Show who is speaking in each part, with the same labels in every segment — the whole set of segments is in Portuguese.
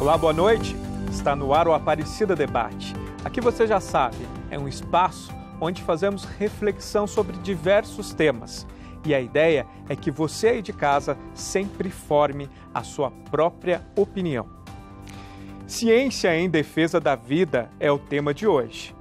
Speaker 1: Olá, boa noite. Está no ar o Aparecida Debate. Aqui você já sabe, é um espaço onde fazemos reflexão sobre diversos temas. E a ideia é que você aí de casa sempre forme a sua própria opinião. Ciência em defesa da vida é o tema de hoje.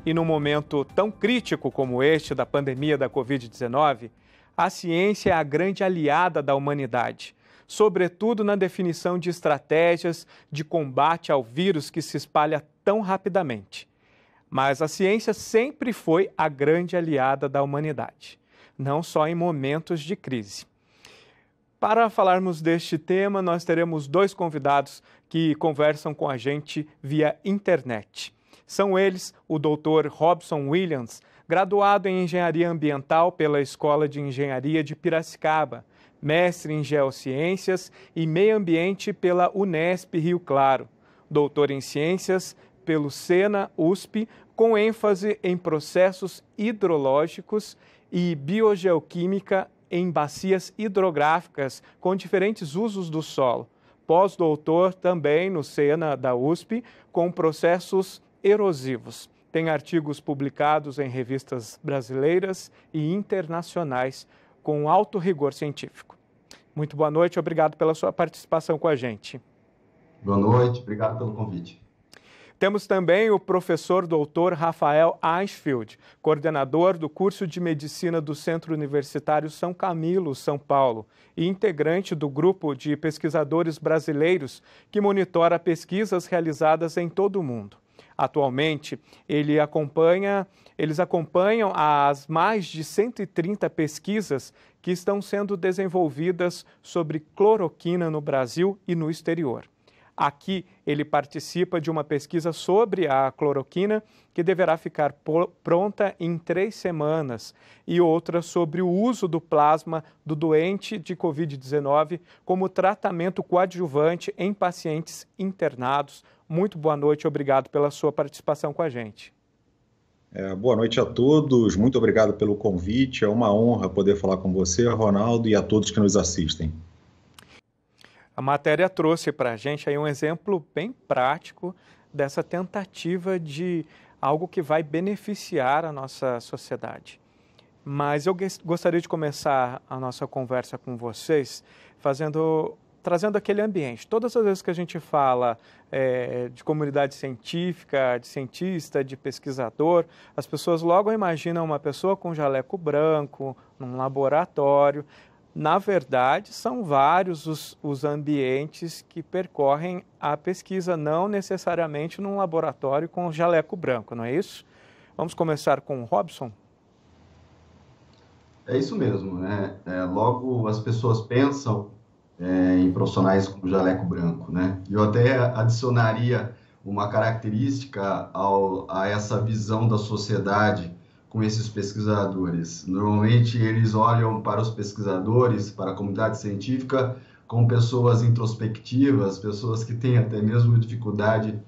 Speaker 1: E num momento tão crítico como este da pandemia da Covid-19, a ciência é a grande aliada da humanidade, sobretudo na definição de estratégias de combate ao vírus que se espalha tão rapidamente. Mas a ciência sempre foi a grande aliada da humanidade, não só em momentos de crise. Para falarmos deste tema, nós teremos dois convidados que conversam com a gente via internet. São eles o Dr. Robson Williams, graduado em Engenharia Ambiental pela Escola de Engenharia de Piracicaba, mestre em Geociências e Meio Ambiente pela Unesp Rio Claro, doutor em Ciências pelo Sena USP, com ênfase em processos hidrológicos e biogeoquímica em bacias hidrográficas com diferentes usos do solo. Pós-doutor também no Sena da USP, com processos erosivos. Tem artigos publicados em revistas brasileiras e internacionais com alto rigor científico. Muito boa noite, obrigado pela sua participação com a gente.
Speaker 2: Boa noite, obrigado pelo convite.
Speaker 1: Temos também o professor Dr. Rafael Eichfeld, coordenador do curso de Medicina do Centro Universitário São Camilo, São Paulo, e integrante do grupo de pesquisadores brasileiros que monitora pesquisas realizadas em todo o mundo. Atualmente, eles acompanham as mais de 130 pesquisas que estão sendo desenvolvidas sobre cloroquina no Brasil e no exterior. Aqui, ele participa de uma pesquisa sobre a cloroquina que deverá ficar pronta em 3 semanas e outra sobre o uso do plasma do doente de Covid-19 como tratamento coadjuvante em pacientes internados. Muito boa noite, obrigado pela sua participação com a gente.
Speaker 3: Boa noite a todos, muito obrigado pelo convite, é uma honra poder falar com você, Ronaldo, e a todos que nos assistem.
Speaker 1: A matéria trouxe para a gente aí um exemplo bem prático dessa tentativa de algo que vai beneficiar a nossa sociedade. Mas eu gostaria de começar a nossa conversa com vocês trazendo aquele ambiente. Todas as vezes que a gente fala de comunidade científica, de cientista, de pesquisador, as pessoas logo imaginam uma pessoa com jaleco branco, num laboratório. Na verdade, são vários os ambientes que percorrem a pesquisa, não necessariamente num laboratório com jaleco branco, não é isso? Vamos começar com o Robson?
Speaker 2: É isso mesmo, né? Logo as pessoas pensam em profissionais com jaleco branco, né? Eu até adicionaria uma característica a essa visão da sociedade com esses pesquisadores. Normalmente eles olham para os pesquisadores, para a comunidade científica, como pessoas introspectivas, pessoas que têm até mesmo dificuldade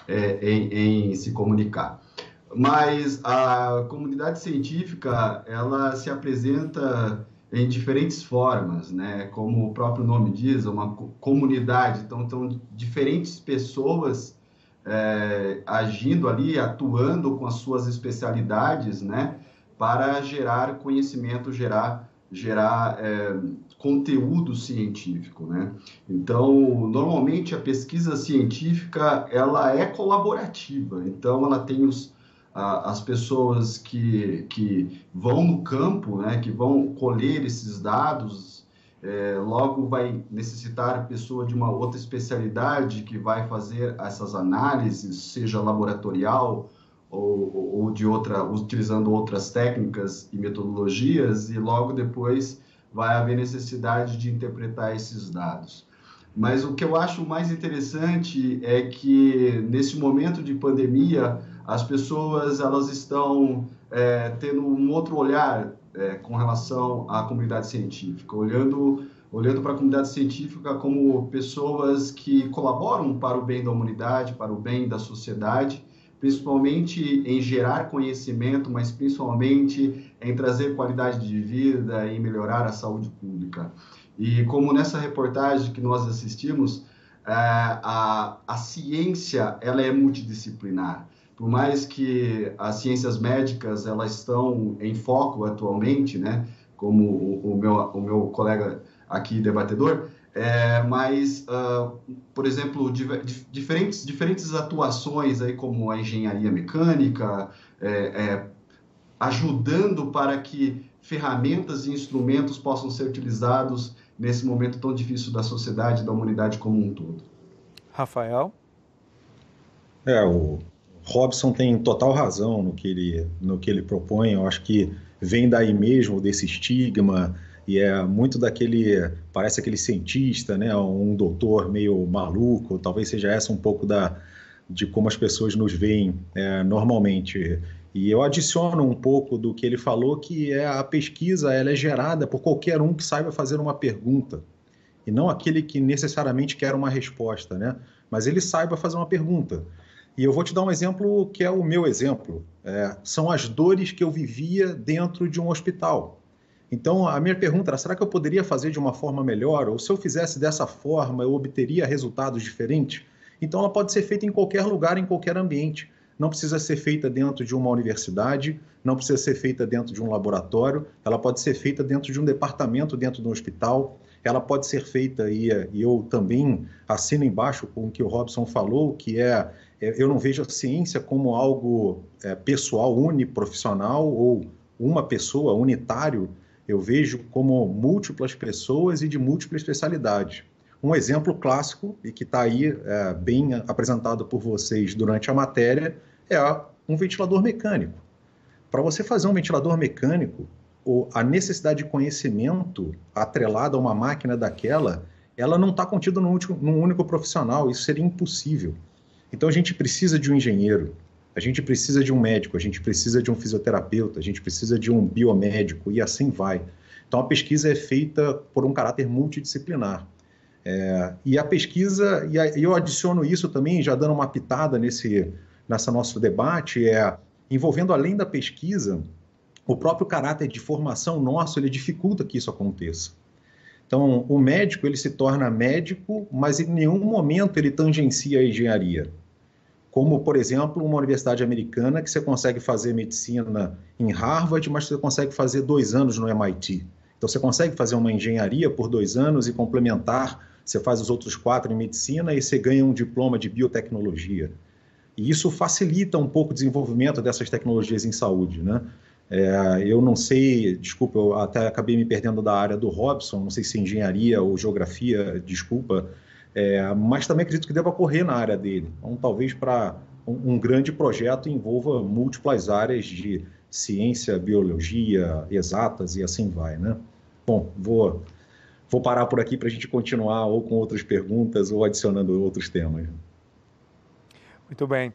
Speaker 2: em se comunicar. Mas a comunidade científica, ela se apresenta em diferentes formas, né? Como o próprio nome diz, uma comunidade, então diferentes pessoas agindo ali, atuando com as suas especialidades, né, para gerar conhecimento, gerar conteúdo científico, né? Então, normalmente a pesquisa científica ela é colaborativa, então ela tem as pessoas que vão no campo, né, que vão colher esses dados. Logo vai necessitar a pessoa de uma outra especialidade que vai fazer essas análises, seja laboratorial ou de utilizando outras técnicas e metodologias, e logo depois vai haver necessidade de interpretar esses dados. Mas o que eu acho mais interessante é que nesse momento de pandemia as pessoas elas estão tendo um outro olhar com relação à comunidade científica, olhando para a comunidade científica como pessoas que colaboram para o bem da humanidade, para o bem da sociedade, principalmente em gerar conhecimento, mas principalmente em trazer qualidade de vida e melhorar a saúde pública. E como nessa reportagem que nós assistimos, a ciência ela é multidisciplinar. Por mais que as ciências médicas elas estão em foco atualmente, né, como o meu colega aqui debatedor, mas, por exemplo, diferentes atuações aí, como a engenharia mecânica, ajudando para que ferramentas e instrumentos possam ser utilizados nesse momento tão difícil da sociedade e da humanidade como um todo.
Speaker 1: Rafael?
Speaker 3: O Robson tem total razão no que ele propõe. Eu acho que vem daí mesmo, desse estigma, e é muito parece aquele cientista, né, um doutor meio maluco. Talvez seja essa um pouco de como as pessoas nos veem normalmente. E eu adiciono um pouco do que ele falou, que a pesquisa ela é gerada por qualquer um que saiba fazer uma pergunta, e não aquele que necessariamente quer uma resposta, né? Mas ele saiba fazer uma pergunta. E eu vou te dar um exemplo que é o meu exemplo. São as dores que eu vivia dentro de um hospital. Então, a minha pergunta era, será que eu poderia fazer de uma forma melhor? Ou se eu fizesse dessa forma, eu obteria resultados diferentes? Então, ela pode ser feita em qualquer lugar, em qualquer ambiente. Não precisa ser feita dentro de uma universidade, não precisa ser feita dentro de um laboratório, ela pode ser feita dentro de um departamento, dentro de um hospital, ela pode ser feita, e eu também assino embaixo com o que o Robson falou, que eu não vejo a ciência como algo pessoal, uniprofissional, ou uma pessoa, unitário. Eu vejo como múltiplas pessoas e de múltiplas especialidades. Um exemplo clássico, e que está aí bem apresentado por vocês durante a matéria, é um ventilador mecânico. Para você fazer um ventilador mecânico, a necessidade de conhecimento atrelada a uma máquina daquela, ela não está contida num único profissional. Isso seria impossível. Então a gente precisa de um engenheiro, a gente precisa de um médico, a gente precisa de um fisioterapeuta, a gente precisa de um biomédico, e assim vai. Então a pesquisa é feita por um caráter multidisciplinar. E a pesquisa, e eu adiciono isso também, já dando uma pitada nessa nosso debate, envolvendo além da pesquisa, o próprio caráter de formação nosso, ele dificulta que isso aconteça. Então, o médico, ele se torna médico, mas em nenhum momento ele tangencia a engenharia. Como, por exemplo, uma universidade americana que você consegue fazer medicina em Harvard, mas você consegue fazer 2 anos no MIT. Então, você consegue fazer uma engenharia por 2 anos e complementar, você faz os outros 4 em medicina e você ganha um diploma de biotecnologia. E isso facilita um pouco o desenvolvimento dessas tecnologias em saúde, né? Eu não sei, desculpa, eu até acabei me perdendo da área do Robson, não sei se é engenharia ou geografia, desculpa, mas também acredito que deva ocorrer na área dele. Então, talvez para um grande projeto envolva múltiplas áreas de ciência, biologia, exatas e assim vai, né? Bom, vou parar por aqui para a gente continuar ou com outras perguntas ou adicionando outros temas.
Speaker 1: Muito bem.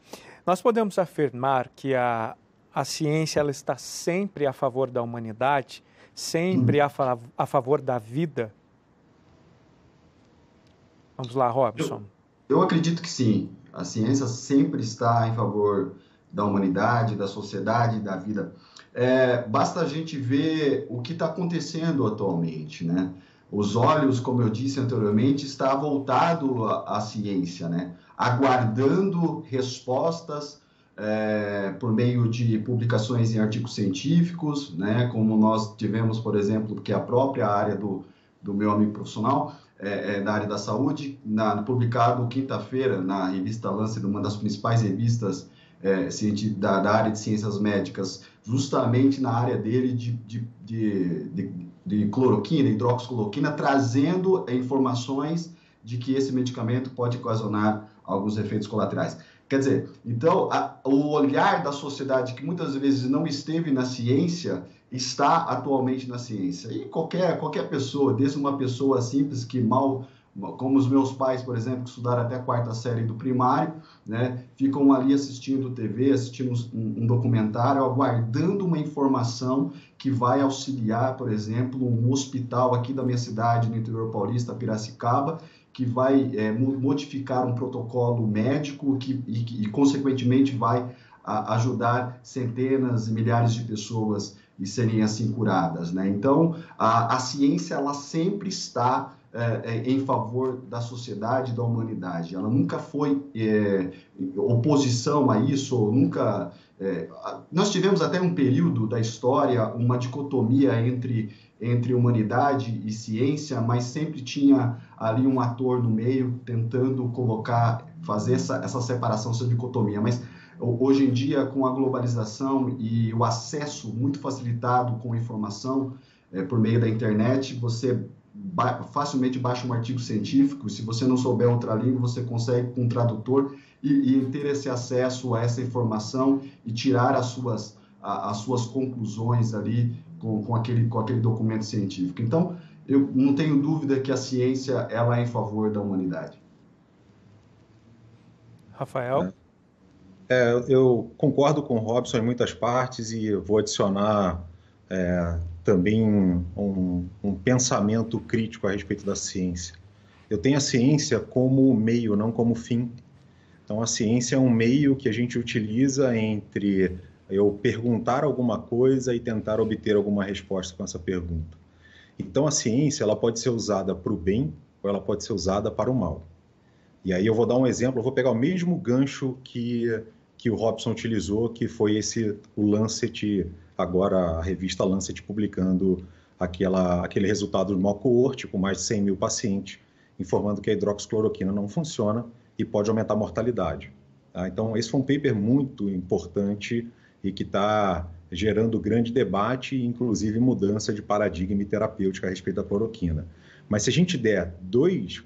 Speaker 1: Nós podemos afirmar que a ciência ela está sempre a favor da humanidade, sempre a favor da vida? Vamos lá, Robson.
Speaker 2: Eu acredito que sim. A ciência sempre está em favor da humanidade, da sociedade, da vida. Basta a gente ver o que está acontecendo atualmente, né? Os olhos, como eu disse anteriormente, está voltado à ciência, né? Aguardando respostas por meio de publicações em artigos científicos, né? Como nós tivemos, por exemplo, que a própria área do meu amigo profissional, da área da saúde, publicado quinta-feira na revista Lancet, uma das principais revistas da área de ciências médicas, justamente na área dele de cloroquina, hidroxicloroquina, trazendo informações de que esse medicamento pode ocasionar alguns efeitos colaterais. Quer dizer, então, o olhar da sociedade, que muitas vezes não esteve na ciência, está atualmente na ciência. E qualquer pessoa, desde uma pessoa simples que como os meus pais, por exemplo, que estudaram até a 4ª série do primário, né, ficam ali assistindo TV, assistindo um documentário, aguardando uma informação que vai auxiliar, por exemplo, um hospital aqui da minha cidade, no interior paulista, Piracicaba, que vai modificar um protocolo médico e consequentemente, vai ajudar centenas e milhares de pessoas e serem assim curadas, né? Então, a ciência ela sempre está em favor da sociedade, da humanidade. Ela nunca foi oposição a isso, nunca... nós tivemos até um período da história uma dicotomia entre humanidade e ciência, mas sempre tinha ali um ator no meio tentando fazer essa separação, essa dicotomia. Mas hoje em dia, com a globalização e o acesso muito facilitado com a informação por meio da internet, você facilmente baixa um artigo científico. Se você não souber outra língua, você consegue com um tradutor e ter esse acesso a essa informação e tirar as suas conclusões ali com aquele documento científico. Então, eu não tenho dúvida que a ciência ela é em favor da humanidade.
Speaker 1: Rafael?
Speaker 3: Eu concordo com o Robson em muitas partes e vou adicionar também um pensamento crítico a respeito da ciência. Eu tenho a ciência como meio, não como fim. Então, a ciência é um meio que a gente utiliza entre eu perguntar alguma coisa e tentar obter alguma resposta com essa pergunta. Então, a ciência ela pode ser usada para o bem ou ela pode ser usada para o mal. E aí eu vou dar um exemplo, eu vou pegar o mesmo gancho que o Robson utilizou, que foi o Lancet, agora a revista Lancet publicando aquele resultado de uma coorte com mais de 100 mil pacientes, informando que a hidroxicloroquina não funciona e pode aumentar a mortalidade. Tá? Então, esse foi um paper muito importante e que está gerando grande debate e, inclusive, mudança de paradigma terapêutico a respeito da cloroquina. Mas se a gente der 2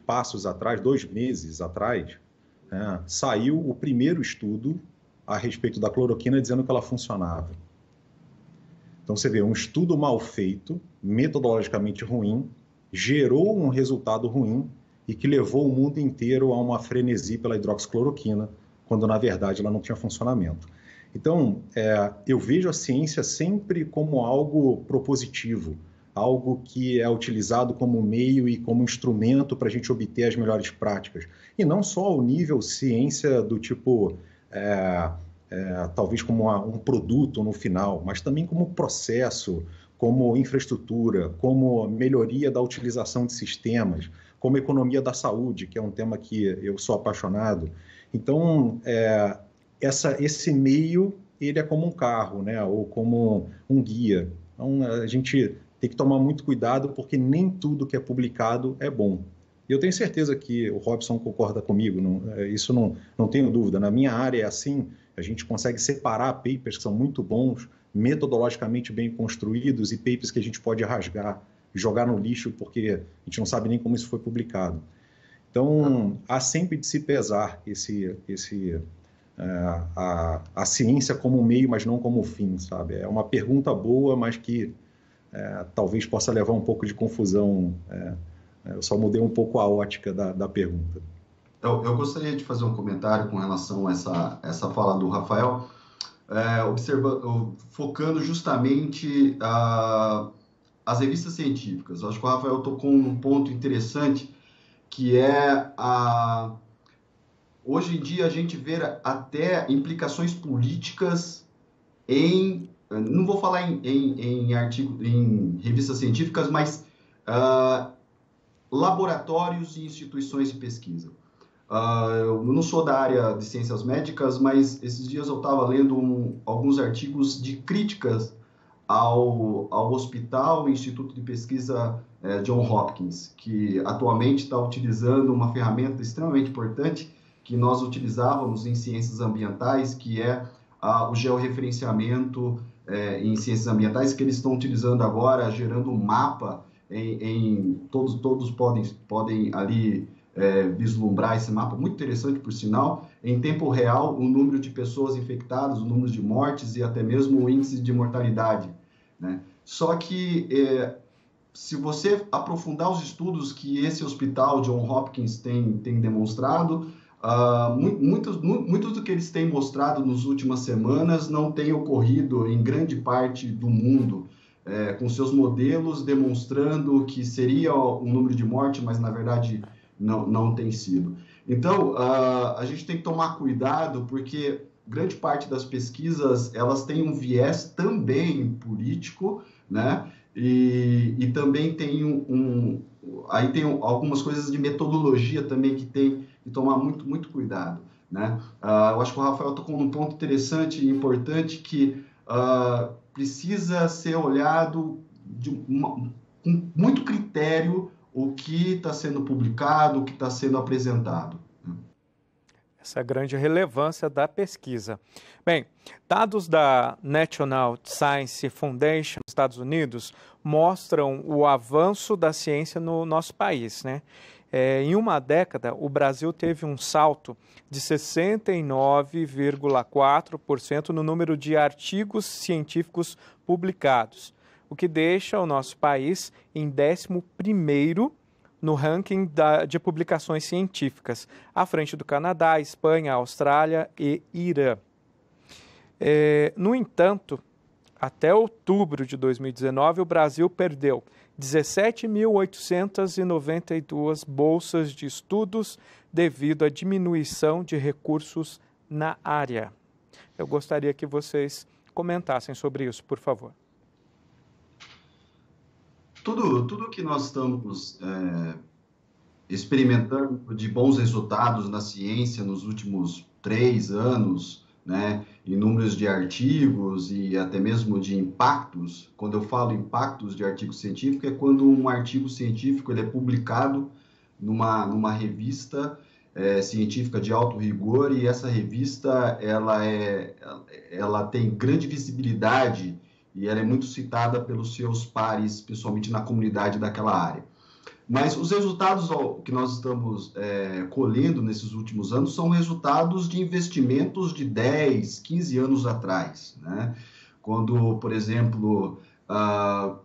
Speaker 3: meses atrás, saiu o primeiro estudo a respeito da cloroquina dizendo que ela funcionava. Então você vê, um estudo mal feito, metodologicamente ruim, gerou um resultado ruim e que levou o mundo inteiro a uma frenesi pela hidroxicloroquina, quando na verdade ela não tinha funcionamento. Então, eu vejo a ciência sempre como algo propositivo, algo que é utilizado como meio e como instrumento para a gente obter as melhores práticas. E não só ao nível ciência do tipo, talvez como um produto no final, mas também como processo, como infraestrutura, como melhoria da utilização de sistemas, como economia da saúde, que é um tema que eu sou apaixonado. Então, esse meio, ele é como um carro, né? Ou como um guia. Então, a gente tem que tomar muito cuidado, porque nem tudo que é publicado é bom. E eu tenho certeza que o Robson concorda comigo, isso não tenho dúvida. Na minha área é assim, a gente consegue separar papers que são muito bons, metodologicamente bem construídos, e papers que a gente pode rasgar, jogar no lixo, porque a gente não sabe nem como isso foi publicado. Então, há sempre de se pesar a ciência como meio, mas não como fim, sabe? É uma pergunta boa, mas que talvez possa levar um pouco de confusão. Eu só mudei um pouco a ótica da pergunta.
Speaker 2: Eu gostaria de fazer um comentário com relação a essa fala do Rafael, focando justamente as revistas científicas. Eu acho que o Rafael tocou num ponto interessante, que é hoje em dia a gente vê até implicações políticas não vou falar em revistas científicas, mas laboratórios e instituições de pesquisa. Eu não sou da área de ciências médicas, mas esses dias eu estava lendo alguns artigos de críticas ao hospital e Instituto de Pesquisa John Hopkins, que atualmente está utilizando uma ferramenta extremamente importante que nós utilizávamos em ciências ambientais, que é o georreferenciamento em ciências ambientais, que eles estão utilizando agora, gerando um mapa, todos podem ali vislumbrar esse mapa, muito interessante por sinal, em tempo real, o número de pessoas infectadas, o número de mortes e até mesmo o índice de mortalidade, né? Só que se você aprofundar os estudos que esse hospital John Hopkins tem demonstrado, muitos do que eles têm mostrado nas últimas semanas não tem ocorrido em grande parte do mundo, com seus modelos demonstrando que seria um número de morte, mas na verdade não tem sido. Então, a gente tem que tomar cuidado, porque grande parte das pesquisas elas têm um viés também político, né? E também tem aí tem algumas coisas de metodologia também que tem que tomar muito cuidado, né? Eu acho que o Rafael tocou num ponto interessante e importante que precisa ser olhado com muito critério o que está sendo publicado, o que está sendo apresentado.
Speaker 1: Essa grande relevância da pesquisa. Bem, dados da National Science Foundation dos Estados Unidos mostram o avanço da ciência no nosso país, né? Em uma década, o Brasil teve um salto de 69,4% no número de artigos científicos publicados, o que deixa o nosso país em 11º no ranking de publicações científicas, à frente do Canadá, Espanha, Austrália e Irã. No entanto, até outubro de 2019, o Brasil perdeu 17.892 bolsas de estudos devido à diminuição de recursos na área. Eu gostaria que vocês comentassem sobre isso, por favor.
Speaker 2: Tudo que nós estamos experimentando de bons resultados na ciência nos últimos 3 anos, né, em números de artigos e até mesmo de impactos. Quando eu falo impactos de artigo científico, é quando um artigo científico ele é publicado numa revista científica de alto rigor, e essa revista ela tem grande visibilidade e ela é muito citada pelos seus pares, principalmente na comunidade daquela área. Mas os resultados que nós estamos colhendo nesses últimos anos são resultados de investimentos de 10, 15 anos atrás, né? Quando, por exemplo,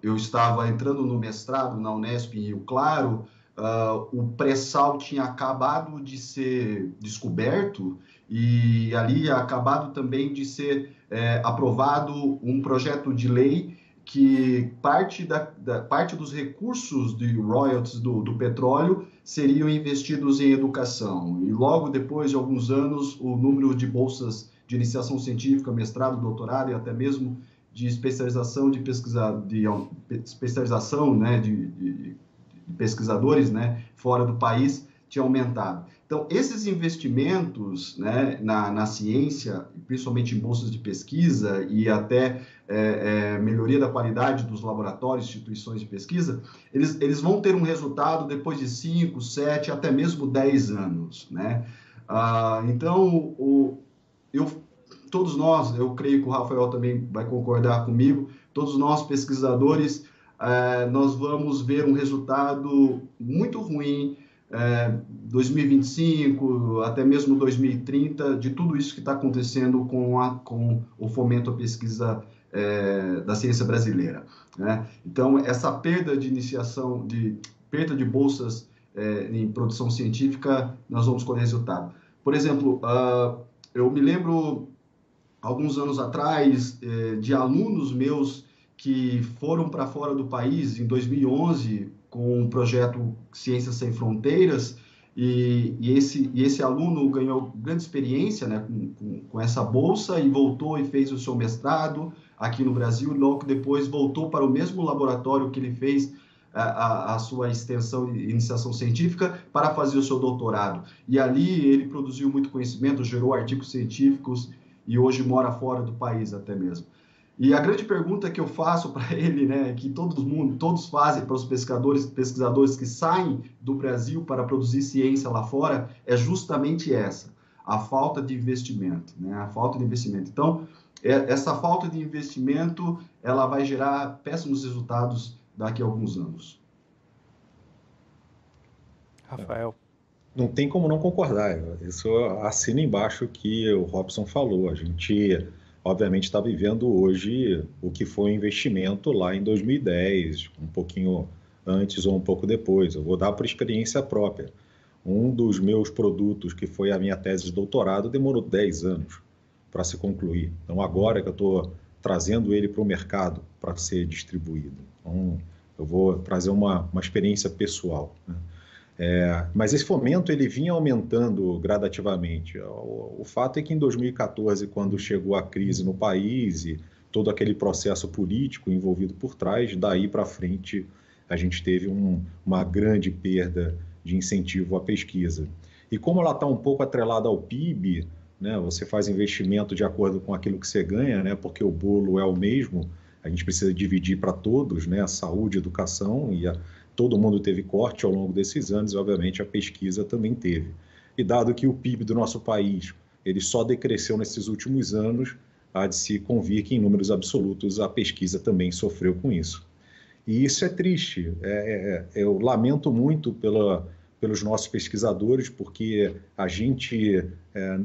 Speaker 2: eu estava entrando no mestrado na Unesp em Rio Claro, o pré-sal tinha acabado de ser descoberto e ali acabado também de ser aprovado um projeto de lei que parte dos recursos de royalties do petróleo seriam investidos em educação. E logo depois de alguns anos, o número de bolsas de iniciação científica, mestrado, doutorado e até mesmo de especialização de pesquisadores, né, fora do país tinha aumentado. Então, esses investimentos, né, na ciência, principalmente em bolsas de pesquisa e até melhoria da qualidade dos laboratórios, instituições de pesquisa, eles vão ter um resultado depois de 5, 7, até mesmo 10 anos, né? Então, todos nós, eu creio que o Rafael também vai concordar comigo, todos nós pesquisadores, nós vamos ver um resultado muito ruim 2025, até mesmo 2030, de tudo isso que está acontecendo com o fomento à pesquisa da ciência brasileira, né? Então, essa perda de perda de bolsas em produção científica, nós vamos colher resultado. Por exemplo, eu me lembro, alguns anos atrás, de alunos meus que foram para fora do país, em 2011, com o projeto Ciências Sem Fronteiras, e esse aluno ganhou grande experiência, né, com essa bolsa e voltou e fez o seu mestrado aqui no Brasil, e logo depois voltou para o mesmo laboratório que ele fez a sua extensão e iniciação científica para fazer o seu doutorado. E ali ele produziu muito conhecimento, gerou artigos científicos e hoje mora fora do país até mesmo. E a grande pergunta que eu faço para ele, né, que todos fazem para os pesquisadores que saem do Brasil para produzir ciência lá fora, é justamente essa, a falta de investimento, né, a falta de investimento. Então, essa falta de investimento, ela vai gerar péssimos resultados daqui a alguns anos.
Speaker 1: Rafael.
Speaker 3: Não tem como não concordar. Isso assina embaixo o que o Robson falou. A gente, obviamente, está vivendo hoje o que foi um investimento lá em 2010, um pouquinho antes ou um pouco depois. Eu vou dar por experiência própria. Um dos meus produtos, que foi a minha tese de doutorado, demorou 10 anos para se concluir. Então, agora que eu estou trazendo ele para o mercado para ser distribuído. Então, eu vou trazer uma experiência pessoal, né? Mas esse fomento ele vinha aumentando gradativamente. O fato é que em 2014, quando chegou a crise no país e todo aquele processo político envolvido por trás, daí para frente a gente teve uma grande perda de incentivo à pesquisa. E como ela está um pouco atrelada ao PIB, né, você faz investimento de acordo com aquilo que você ganha, né, porque o bolo é o mesmo, a gente precisa dividir para todos, né, a saúde, a educação, e todo mundo teve corte ao longo desses anos, e obviamente a pesquisa também teve. E dado que o PIB do nosso país ele só decresceu nesses últimos anos, há de se convir que em números absolutos a pesquisa também sofreu com isso. E isso é triste, eu lamento muito pelos nossos pesquisadores, porque a gente,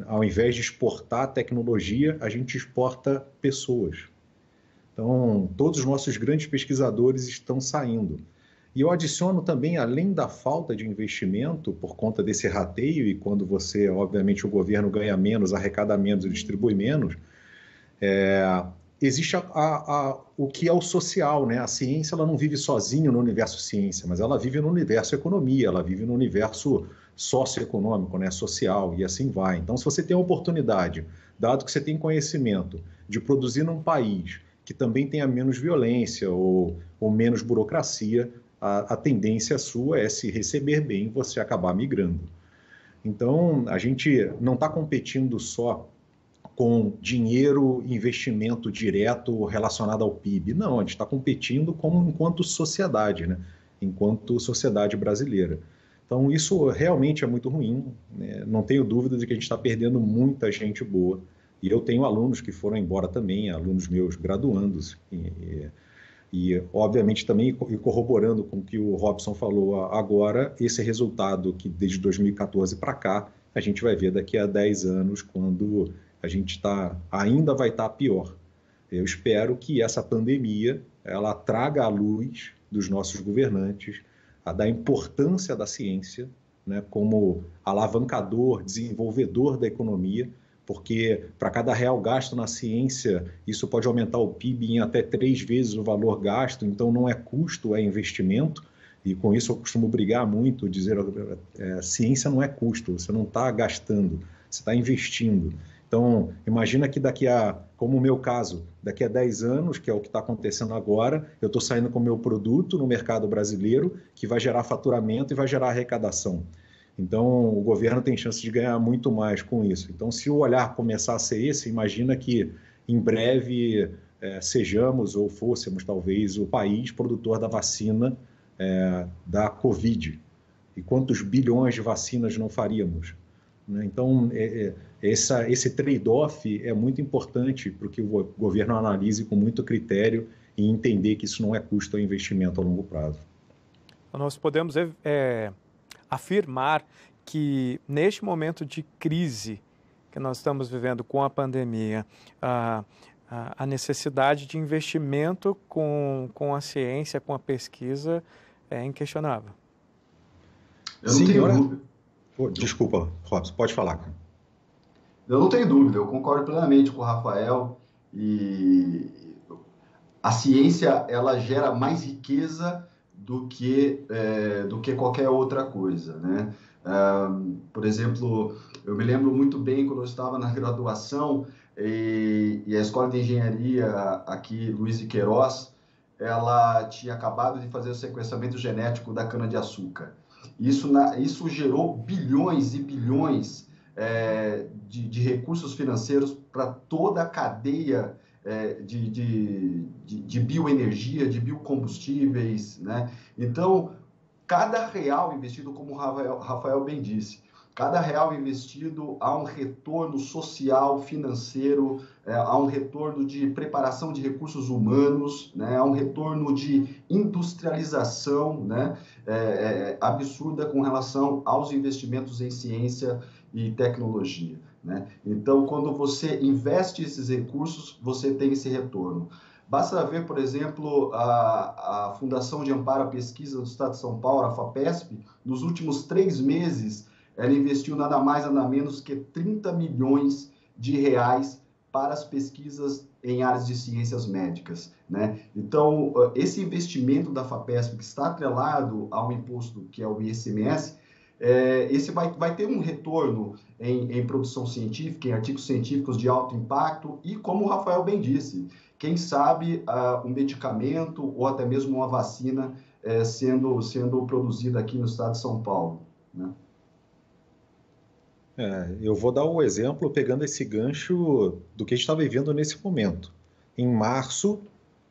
Speaker 3: ao invés de exportar tecnologia, a gente exporta pessoas. Então, todos os nossos grandes pesquisadores estão saindo. E eu adiciono também, além da falta de investimento, por conta desse rateio, e quando você, obviamente, o governo ganha menos, arrecada menos e distribui menos, existe o que é o social, né? A ciência ela não vive sozinha no universo ciência, mas ela vive no universo economia, ela vive no universo socioeconômico, né? Social, e assim vai. Então, se você tem a oportunidade, dado que você tem conhecimento, de produzir num país que também tenha menos violência ou menos burocracia, a tendência sua é se receber bem, você acabar migrando. Então, a gente não está competindo só com dinheiro, investimento direto relacionado ao PIB. Não, a gente está competindo enquanto sociedade, né? Enquanto sociedade brasileira. Então, isso realmente é muito ruim, né? Não tenho dúvida de que a gente está perdendo muita gente boa. E eu tenho alunos que foram embora também, alunos meus graduandos. E obviamente, também corroborando com o que o Robson falou agora, esse resultado que desde 2014 para cá, a gente vai ver daqui a 10 anos, quando a gente ainda vai estar pior. Eu espero que essa pandemia ela traga à luz dos nossos governantes da importância da ciência, né, como alavancador, desenvolvedor da economia, porque para cada real gasto na ciência, isso pode aumentar o PIB em até 3 vezes o valor gasto, então não é custo, é investimento, e com isso eu costumo brigar muito, dizer ciência não é custo, você não está gastando, você está investindo. Então, imagina que como o meu caso, daqui a 10 anos, que é o que está acontecendo agora, eu estou saindo com o meu produto no mercado brasileiro, que vai gerar faturamento e vai gerar arrecadação. Então, o governo tem chance de ganhar muito mais com isso. Então, se o olhar começar a ser esse, imagina que em breve sejamos ou fôssemos, talvez, o país produtor da vacina da Covid. E quantos bilhões de vacinas não faríamos? Então, esse trade-off é muito importante para que o governo analise com muito critério e entender que isso não é custo, é investimento a longo prazo.
Speaker 1: Nós podemos afirmar que neste momento de crise que nós estamos vivendo com a pandemia, a necessidade de investimento com a ciência, com a pesquisa, é inquestionável.
Speaker 2: Eu não tenho dúvida.
Speaker 3: Desculpa, Robson, pode falar, cara.
Speaker 2: Eu não tenho dúvida, eu concordo plenamente com o Rafael, e a ciência ela gera mais riqueza do que qualquer outra coisa, né? Por exemplo, eu me lembro muito bem quando eu estava na graduação e a Escola de Engenharia aqui, Luiz de Queiroz, ela tinha acabado de fazer o sequenciamento genético da cana-de-açúcar. Isso gerou bilhões e bilhões de recursos financeiros para toda a cadeia de bioenergia, de biocombustíveis, né? Então, cada real investido, como o Rafael bem disse, cada real investido há um retorno social, financeiro, há um retorno de preparação de recursos humanos, né? Há um retorno de industrialização, né? Absurda com relação aos investimentos em ciência e tecnologia, né? Então, quando você investe esses recursos, você tem esse retorno. Basta ver, por exemplo, a Fundação de Amparo à Pesquisa do Estado de São Paulo, a FAPESP, nos últimos 3 meses, ela investiu nada mais, nada menos que 30 milhões de reais para as pesquisas em áreas de ciências médicas, né? Então, esse investimento da FAPESP, que está atrelado ao imposto que é o ICMS, esse vai ter um retorno em produção científica, em artigos científicos de alto impacto e, como o Rafael bem disse, quem sabe um medicamento ou até mesmo uma vacina sendo produzida aqui no estado de São Paulo, né?
Speaker 3: Eu vou dar um exemplo pegando esse gancho do que a gente está vivendo nesse momento. Em março,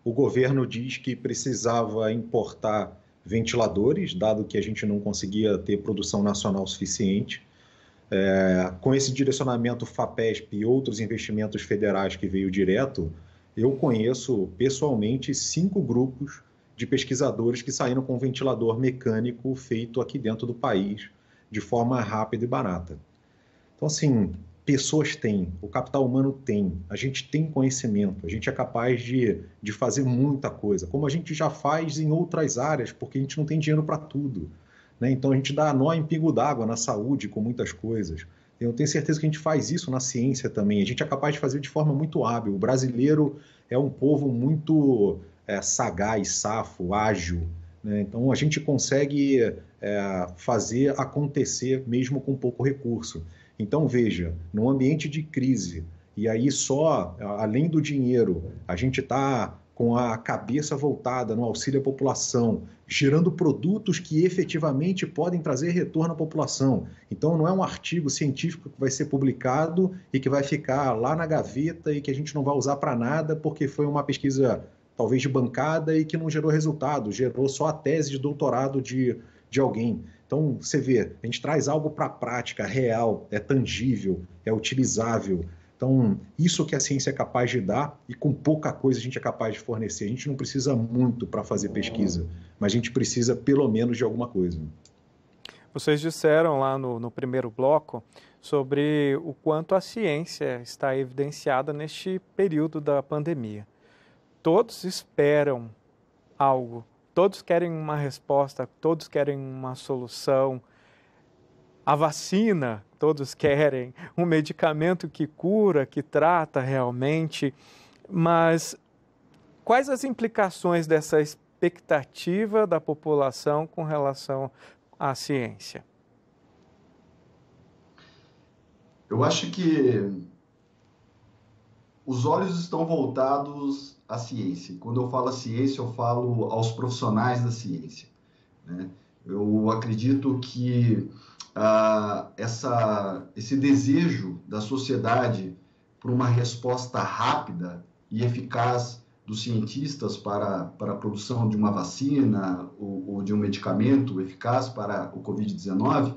Speaker 3: o governo diz que precisava importar ventiladores, dado que a gente não conseguia ter produção nacional suficiente. Com esse direcionamento FAPESP e outros investimentos federais que veio direto, eu conheço pessoalmente 5 grupos de pesquisadores que saíram com ventilador mecânico feito aqui dentro do país, de forma rápida e barata. Então, assim, pessoas têm, o capital humano tem, a gente tem conhecimento, a gente é capaz de fazer muita coisa, como a gente já faz em outras áreas, porque a gente não tem dinheiro para tudo, né? Então, a gente dá nó em pingo d'água na saúde com muitas coisas. Eu tenho certeza que a gente faz isso na ciência também, a gente é capaz de fazer de forma muito hábil. O brasileiro é um povo muito sagaz, safo, ágil, né? Então, a gente consegue fazer acontecer mesmo com pouco recurso. Então, veja, num ambiente de crise, e aí só, além do dinheiro, a gente está com a cabeça voltada no auxílio à população, gerando produtos que efetivamente podem trazer retorno à população. Então, não é um artigo científico que vai ser publicado e que vai ficar lá na gaveta e que a gente não vai usar para nada porque foi uma pesquisa talvez de bancada e que não gerou resultado, gerou só a tese de doutorado de alguém. Então, você vê, a gente traz algo para a prática, real, é tangível, é utilizável. Então, isso que a ciência é capaz de dar e com pouca coisa a gente é capaz de fornecer. A gente não precisa muito para fazer pesquisa, mas a gente precisa pelo menos de alguma coisa.
Speaker 1: Vocês disseram lá no primeiro bloco sobre o quanto a ciência está evidenciada neste período da pandemia. Todos esperam algo. Todos querem uma resposta, todos querem uma solução. A vacina, todos querem. Um medicamento que cura, que trata realmente. Mas quais as implicações dessa expectativa da população com relação à ciência?
Speaker 2: Eu acho que os olhos estão voltados à ciência. Quando eu falo ciência, eu falo aos profissionais da ciência, né? Eu acredito que esse desejo da sociedade por uma resposta rápida e eficaz dos cientistas para a produção de uma vacina ou de um medicamento eficaz para o Covid-19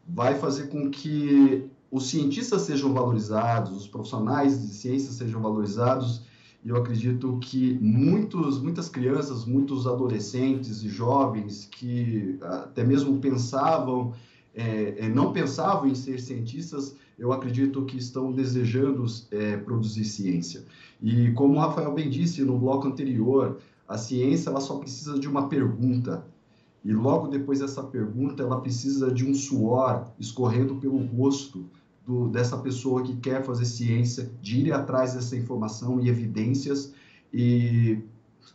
Speaker 2: vai fazer com que os cientistas sejam valorizados, os profissionais de ciência sejam valorizados, e eu acredito que muitas crianças, muitos adolescentes e jovens que até mesmo não pensavam em ser cientistas, eu acredito que estão desejando produzir ciência. E como o Rafael bem disse no bloco anterior, a ciência ela só precisa de uma pergunta. E logo depois dessa pergunta, ela precisa de um suor escorrendo pelo rosto dessa pessoa que quer fazer ciência, de ir atrás dessa informação e evidências, e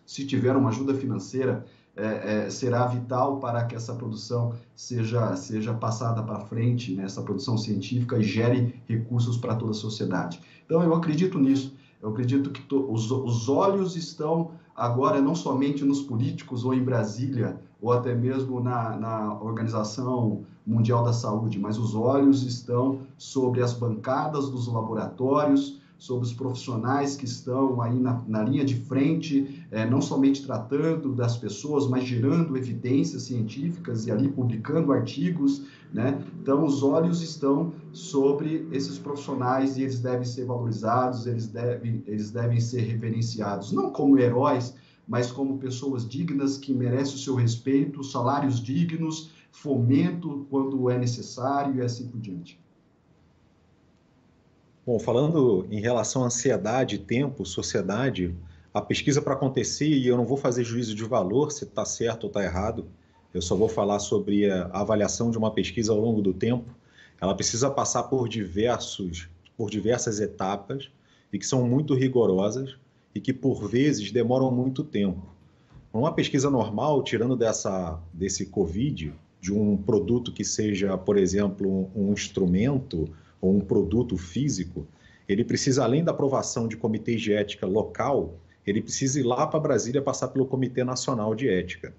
Speaker 2: se tiver uma ajuda financeira, será vital para que essa produção seja passada para frente, né, essa produção científica, e gere recursos para toda a sociedade. Então, eu acredito nisso. Eu acredito que os olhos estão agora não somente nos políticos ou em Brasília, ou até mesmo na Organização Mundial da Saúde, mas os olhos estão sobre as bancadas dos laboratórios, sobre os profissionais que estão aí na linha de frente, não somente tratando das pessoas, mas gerando evidências científicas e ali publicando artigos, né? Então, os olhos estão sobre esses profissionais e eles devem ser valorizados, eles devem ser reverenciados, não como heróis, mas como pessoas dignas que merecem o seu respeito, salários dignos, fomento quando é necessário e assim por diante.
Speaker 3: Bom, falando em relação à ansiedade, tempo, sociedade, a pesquisa para acontecer, e eu não vou fazer juízo de valor se está certo ou está errado, eu só vou falar sobre a avaliação de uma pesquisa ao longo do tempo. Ela precisa passar por diversas etapas e que são muito rigorosas e que, por vezes, demoram muito tempo. Uma pesquisa normal, tirando desse Covid, de um produto que seja, por exemplo, um instrumento ou um produto físico, ele precisa, além da aprovação de comitês de ética local, ele precisa ir lá para Brasília passar pelo Comitê Nacional de Ética.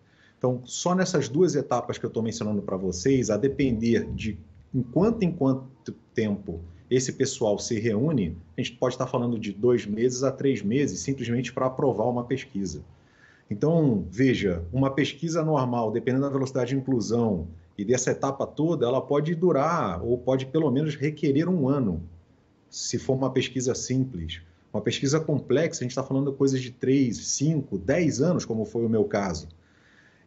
Speaker 3: Então, só nessas 2 etapas que eu estou mencionando para vocês, a depender de em quanto tempo esse pessoal se reúne, a gente pode estar falando de 2 meses a 3 meses, simplesmente para aprovar uma pesquisa. Então, veja, uma pesquisa normal, dependendo da velocidade de inclusão e dessa etapa toda, ela pode durar, ou pode pelo menos requerer 1 ano, se for uma pesquisa simples. Uma pesquisa complexa, a gente está falando de coisas de 3, 5, 10 anos, como foi o meu caso.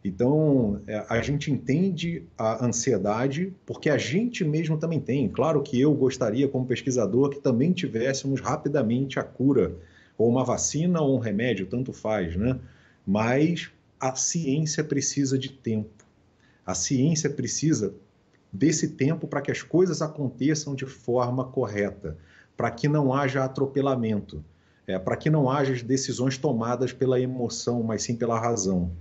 Speaker 3: Então, a gente entende a ansiedade, porque a gente mesmo também tem. Claro que eu gostaria, como pesquisador, que também tivéssemos rapidamente a cura, ou uma vacina ou um remédio, tanto faz, né? Mas a ciência precisa de tempo. A ciência precisa desse tempo para que as coisas aconteçam de forma correta, para que não haja atropelamento, para que não haja decisões tomadas pela emoção, mas sim pela razão.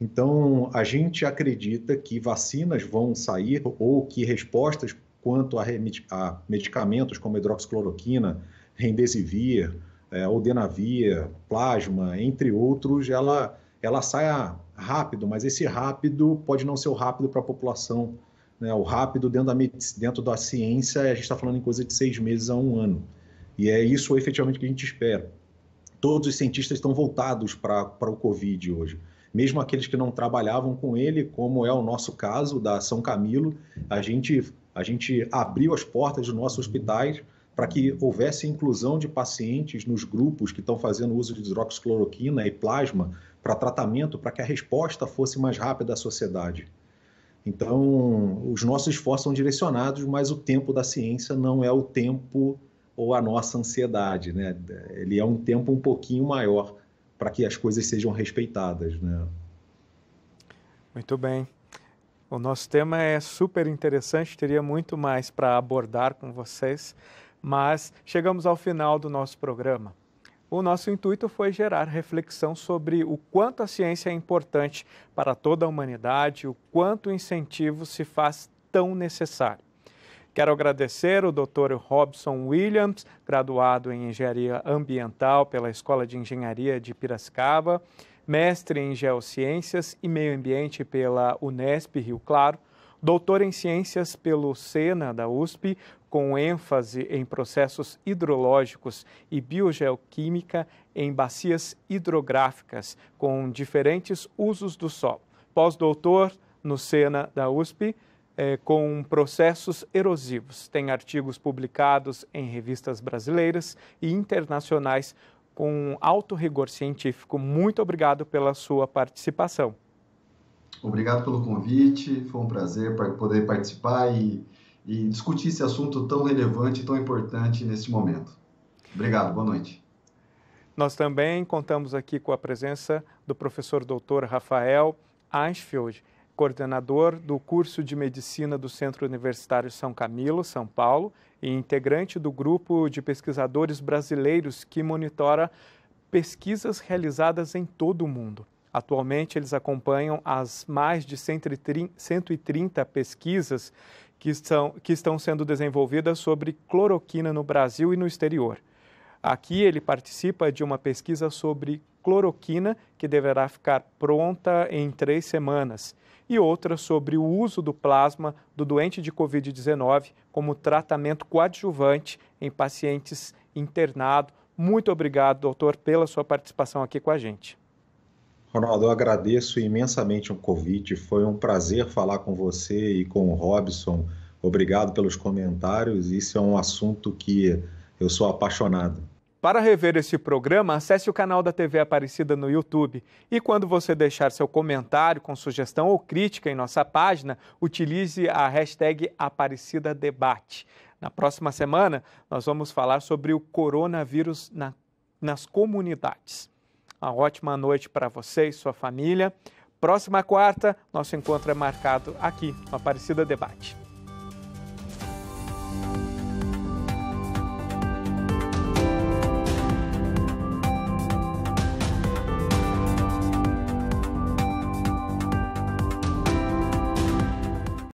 Speaker 3: Então, a gente acredita que vacinas vão sair ou que respostas quanto a medicamentos como hidroxicloroquina, remdesivir, odenavir, plasma, entre outros, ela saia rápido, mas esse rápido pode não ser o rápido para a população, né? O rápido dentro da ciência, a gente está falando em coisa de 6 meses a 1 ano. E é isso efetivamente que a gente espera. Todos os cientistas estão voltados para o Covid hoje. Mesmo aqueles que não trabalhavam com ele, como é o nosso caso da São Camilo, a gente abriu as portas dos nossos hospitais para que houvesse inclusão de pacientes nos grupos que estão fazendo uso de hidroxicloroquina e plasma para tratamento, para que a resposta fosse mais rápida à sociedade. Então, os nossos esforços são direcionados, mas o tempo da ciência não é o tempo ou a nossa ansiedade, né? Ele é um tempo um pouquinho maior para que as coisas sejam respeitadas, né?
Speaker 1: Muito bem. O nosso tema é super interessante, teria muito mais para abordar com vocês, mas chegamos ao final do nosso programa. O nosso intuito foi gerar reflexão sobre o quanto a ciência é importante para toda a humanidade, o quanto o incentivo se faz tão necessário. Quero agradecer o Dr. Robson Williams, graduado em Engenharia Ambiental pela Escola de Engenharia de Piracicaba, mestre em Geociências e Meio Ambiente pela Unesp Rio Claro, doutor em Ciências pelo SENA da USP, com ênfase em processos hidrológicos e biogeoquímica em bacias hidrográficas, com diferentes usos do solo. Pós-doutor no SENA da USP, com processos erosivos. Tem artigos publicados em revistas brasileiras e internacionais com alto rigor científico. Muito obrigado pela sua participação.
Speaker 2: Obrigado pelo convite, foi um prazer poder participar e discutir esse assunto tão relevante e tão importante nesse momento. Obrigado, boa noite.
Speaker 1: Nós também contamos aqui com a presença do professor Dr. Rafael Eichfeld, coordenador do curso de Medicina do Centro Universitário São Camilo, São Paulo, e integrante do grupo de pesquisadores brasileiros que monitora pesquisas realizadas em todo o mundo. Atualmente, eles acompanham as mais de 130 pesquisas que estão sendo desenvolvidas sobre cloroquina no Brasil e no exterior. Aqui ele participa de uma pesquisa sobre cloroquina que deverá ficar pronta em 3 semanas e outra sobre o uso do plasma do doente de Covid-19 como tratamento coadjuvante em pacientes internados. Muito obrigado, doutor, pela sua participação aqui com a gente.
Speaker 3: Ronaldo, eu agradeço imensamente o convite, foi um prazer falar com você e com o Robson. Obrigado pelos comentários, isso é um assunto que eu sou apaixonado.
Speaker 1: Para rever esse programa, acesse o canal da TV Aparecida no YouTube. E quando você deixar seu comentário com sugestão ou crítica em nossa página, utilize a hashtag AparecidaDebate. Na próxima semana, nós vamos falar sobre o coronavírus nas comunidades. Uma ótima noite para você e sua família. Próxima quarta, nosso encontro é marcado aqui no Aparecida Debate.